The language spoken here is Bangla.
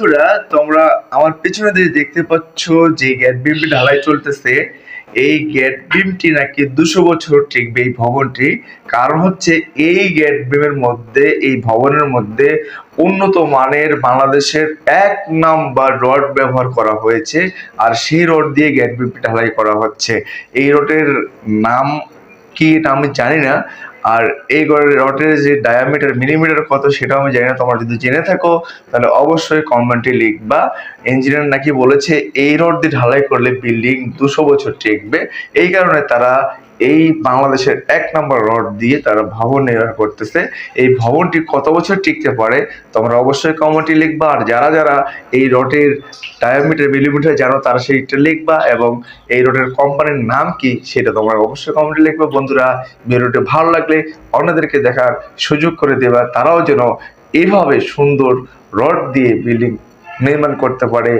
বন্ধুরা, তোমরা আমার পেছনে দিয়ে দেখতে পাচ্ছ যে গ্যাট বিমটি ঢালাই চলতেছে। এই গ্যাট বিমটি নাকি 200 বছর টিকবে এই ভবনটি। কারণ হচ্ছে এই গ্যাট বিমের মধ্যে, এই ভবনের মধ্যে উন্নত মানের বাংলাদেশের 1 নাম্বার রড ব্যবহার করা হয়েছে। আর সেই রড দিয়ে গ্যাট বিমটি ঢালাই করা হচ্ছে। এই রডের নাম কি এটা আমি জানি না। আর এই রডের যে ডায়ামিটার মিলিমিটার কত সেটাও আমি জানি না। তোমরা যদি জেনে থাকো তাহলে অবশ্যই কমেন্টে লিখবা। ইঞ্জিনিয়ার নাকি বলেছে এই রড দিয়ে ঢালাই করলে বিল্ডিং 200 বছর টিকবে। এই কারণে তারা এই বাংলাদেশের 1 নাম্বার রড দিয়ে তারা ভবন নির্মাণ করতেছে। এই ভবনটি কত বছর টিকতে পারে তোমরা অবশ্যই কমেন্টে লিখবা। আর যারা যারা এই রডের ডায়ামিটার মিলিমিটার জানো তারা সেইটা লিখবা, এবং এই রডের কোম্পানির নাম কি সেটা তোমরা অবশ্যই কমেন্টে লিখবা। বন্ধুরা, ভিডিওটি ভালো লাগলে অন্যদেরকে দেখার সুযোগ করে দেবা, তারাও যেন এইভাবে সুন্দর রড দিয়ে বিল্ডিং নির্মাণ করতে পারে।